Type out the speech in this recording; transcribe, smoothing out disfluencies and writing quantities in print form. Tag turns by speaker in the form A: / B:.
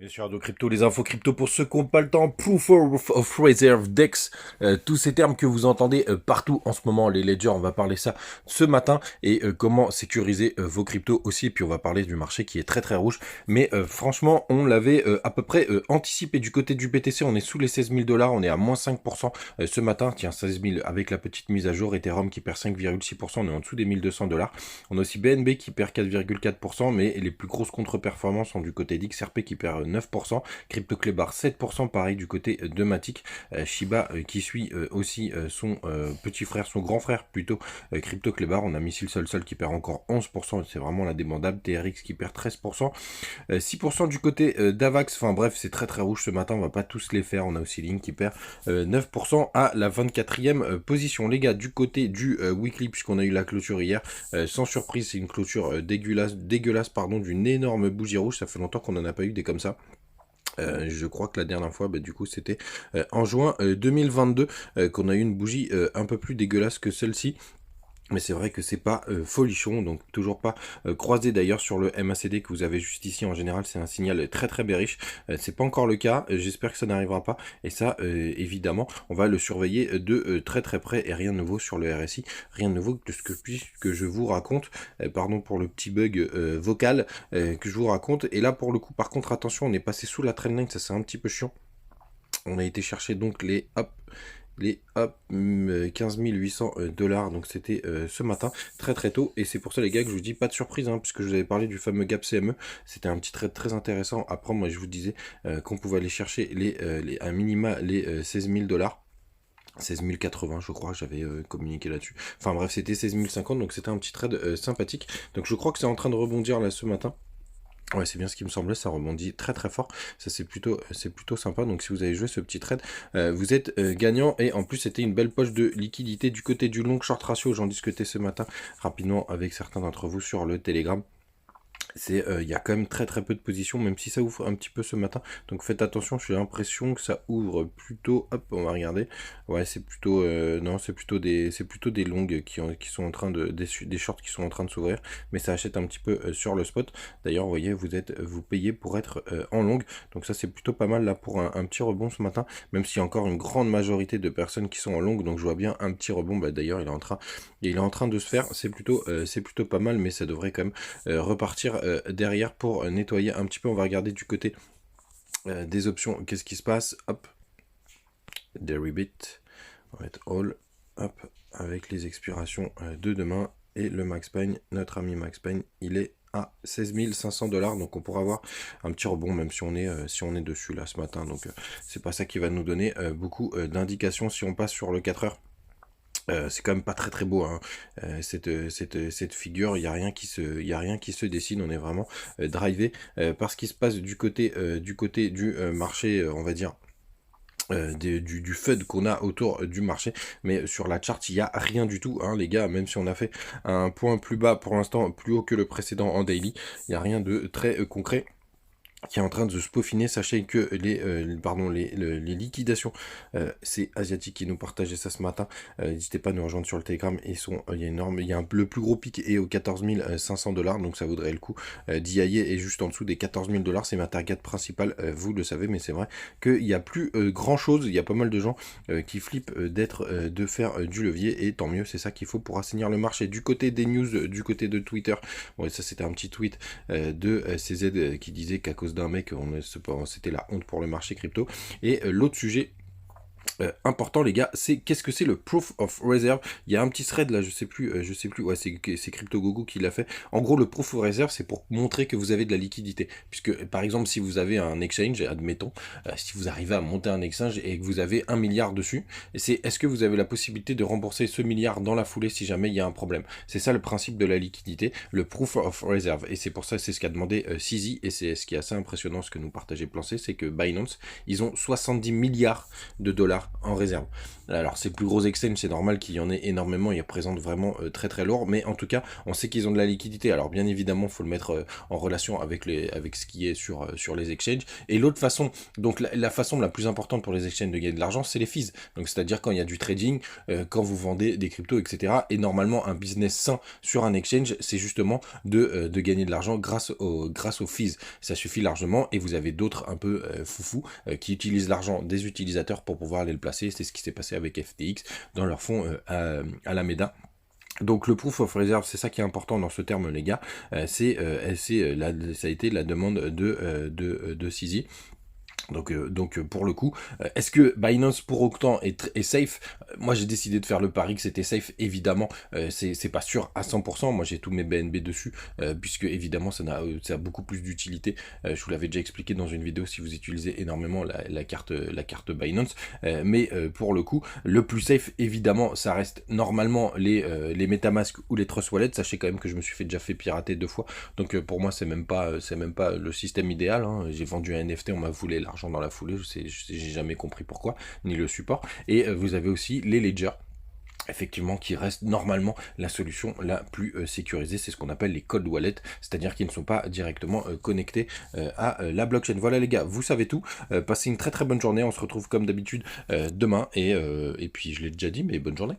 A: Bien sûr, de crypto, les infos crypto pour ceux qui n'ont pas le temps, Proof of Reserve, DEX, tous ces termes que vous entendez partout en ce moment, les ledgers, on va parler ça ce matin, et comment sécuriser vos cryptos aussi, et puis on va parler du marché qui est très très rouge, mais franchement, on l'avait à peu près anticipé du côté du BTC, on est sous les 16 000 $, on est à moins 5% ce matin, tiens, 16 000 avec la petite mise à jour, Ethereum qui perd 5,6%, on est en dessous des 1200 $, on a aussi BNB qui perd 4,4%, mais les plus grosses contre-performances sont du côté d'XRP qui perd 9%, CryptoClebar 7%, pareil du côté de Matic, Shiba qui suit aussi son petit frère, son grand frère plutôt, CryptoClebar, on a Missile Sol qui perd encore 11%, c'est vraiment la démandable, TRX qui perd 13%, 6% du côté d'Avax, enfin bref c'est très très rouge ce matin, on va pas tous les faire, on a aussi Link qui perd 9% à la 24e position. Les gars, du côté du weekly, puisqu'on a eu la clôture hier, sans surprise c'est une clôture dégueulasse pardon, d'une énorme bougie rouge, ça fait longtemps qu'on n'en a pas eu des comme ça. Je crois que la dernière fois, du coup, c'était en juin 2022 qu'on a eu une bougie un peu plus dégueulasse que celle-ci. Mais c'est vrai que c'est pas folichon, donc toujours pas croisé d'ailleurs sur le MACD que vous avez juste ici. En général, c'est un signal très très bearish. C'est pas encore le cas. J'espère que ça n'arrivera pas. Et ça, évidemment, on va le surveiller de très très près. Et rien de nouveau sur le RSI, rien de nouveau de ce que je vous raconte. Pardon pour le petit bug vocal que je vous raconte. Et là, pour le coup, par contre, attention, on est passé sous la trendline. Ça, c'est un petit peu chiant. On a été chercher donc les 15 800 $, donc c'était ce matin, très très tôt, et c'est pour ça les gars que je vous dis pas de surprise, puisque je vous avais parlé du fameux gap CME, c'était un petit trade très intéressant. Après moi je vous disais qu'on pouvait aller chercher à minima les 16 000 $. 16 080 je crois, j'avais communiqué là-dessus. Enfin bref, c'était 16 050, donc c'était un petit trade sympathique. Donc je crois que c'est en train de rebondir là ce matin. Ouais, c'est bien ce qui me semblait, ça rebondit très très fort, ça c'est plutôt sympa. Donc si vous avez joué ce petit trade, vous êtes gagnant, et en plus c'était une belle poche de liquidité du côté du long short ratio. J'en discutais ce matin rapidement avec certains d'entre vous sur le Telegram. Il y a quand même très très peu de positions, même si ça ouvre un petit peu ce matin, donc faites attention. J'ai l'impression que ça ouvre plutôt, hop, on va regarder, ouais c'est plutôt non, c'est plutôt des longues qui sont en train des shorts qui sont en train de s'ouvrir, mais ça achète un petit peu sur le spot. D'ailleurs vous voyez, vous payez pour être en longue, donc ça c'est plutôt pas mal là pour un petit rebond ce matin, même s'il y a encore une grande majorité de personnes qui sont en longue, donc je vois bien un petit rebond. D'ailleurs il est en train de se faire, c'est plutôt pas mal, mais ça devrait quand même repartir derrière pour nettoyer un petit peu. On va regarder du côté des options, qu'est-ce qui se passe. Hop, Deribit, on va être all, hop, avec les expirations de demain, et le Max Payne, notre ami Max Payne, il est à 16 500 $, donc on pourra avoir un petit rebond même si on est dessus là ce matin. Donc c'est pas ça qui va nous donner beaucoup d'indications. Si on passe sur le 4 heures, c'est quand même pas très très beau, cette figure. Il y a rien qui se dessine. On est vraiment drivé par ce qui se passe du côté du marché, on va dire. Du FUD qu'on a autour du marché, mais sur la chart il n'y a rien du tout, les gars. Même si on a fait un point plus bas pour l'instant, plus haut que le précédent en daily, il n'y a rien de très concret qui est en train de se peaufiner. Sachez que les liquidations, c'est Asiatique qui nous partageait ça ce matin. N'hésitez pas à nous rejoindre sur le Telegram. Le plus gros pic est aux 14 500 $, donc ça vaudrait le coup d'y aller. Et juste en dessous des 14 000 $, c'est ma target principale, vous le savez. Mais c'est vrai qu'il n'y a plus grand chose. Il y a pas mal de gens qui flippent de faire du levier, et tant mieux, c'est ça qu'il faut pour assainir le marché. Du côté des news, du côté de Twitter, bon, ça c'était un petit tweet de CZ qui disait qu'à cause d'un mec, c'était la honte pour le marché crypto. Et l'autre sujet important les gars, c'est qu'est-ce que c'est le proof of reserve. Il y a un petit thread là, je sais plus, ouais, c'est CryptoGogo qui l'a fait. En gros, le proof of reserve, c'est pour montrer que vous avez de la liquidité, puisque par exemple si vous avez un exchange, admettons, si vous arrivez à monter un exchange et que vous avez 1 milliard dessus, est-ce que vous avez la possibilité de rembourser ce milliard dans la foulée si jamais il y a un problème. C'est ça le principe de la liquidité, le proof of reserve. Et c'est pour ça, c'est ce qu'a demandé CZ, et c'est ce qui est assez impressionnant, ce que nous partageait Plan C, c'est que Binance, ils ont 70 milliards de dollars $, en réserve. Alors ces plus gros exchanges, c'est normal qu'il y en ait énormément, ils représentent vraiment très très lourd, mais en tout cas, on sait qu'ils ont de la liquidité. Alors bien évidemment, il faut le mettre en relation avec ce qui est sur les exchanges. Et l'autre façon, donc la façon la plus importante pour les exchanges de gagner de l'argent, c'est les fees. Donc c'est-à-dire quand il y a du trading, quand vous vendez des cryptos, etc. Et normalement, un business sain sur un exchange, c'est justement de gagner de l'argent grâce aux fees. Ça suffit largement, et vous avez d'autres un peu foufous qui utilisent l'argent des utilisateurs pour pouvoir aller le placer. C'est ce qui s'est passé avec FTX dans leur fonds Alameda. Donc le proof of reserve, c'est ça qui est important dans ce terme, les gars. Ça a été la demande de CZ. Donc pour le coup, est-ce que Binance pour autant est safe? Moi j'ai décidé de faire le pari que c'était safe, évidemment, c'est pas sûr à 100%, moi j'ai tous mes BNB dessus, puisque évidemment ça a beaucoup plus d'utilité, je vous l'avais déjà expliqué dans une vidéo si vous utilisez énormément la carte Binance, mais pour le coup, le plus safe évidemment ça reste normalement les MetaMask ou les Trust Wallet. Sachez quand même que je me suis déjà fait pirater 2 fois, donc pour moi c'est même pas le système idéal, hein. J'ai vendu un NFT, on m'a volé l'argent dans la foulée, j'ai jamais compris pourquoi, ni le support. Et vous avez aussi les ledgers, effectivement, qui reste normalement la solution la plus sécurisée. C'est ce qu'on appelle les cold wallets, c'est-à-dire qu'ils ne sont pas directement connectés à la blockchain. Voilà les gars, vous savez tout. Passez une très très bonne journée, on se retrouve comme d'habitude demain, et puis je l'ai déjà dit, mais bonne journée.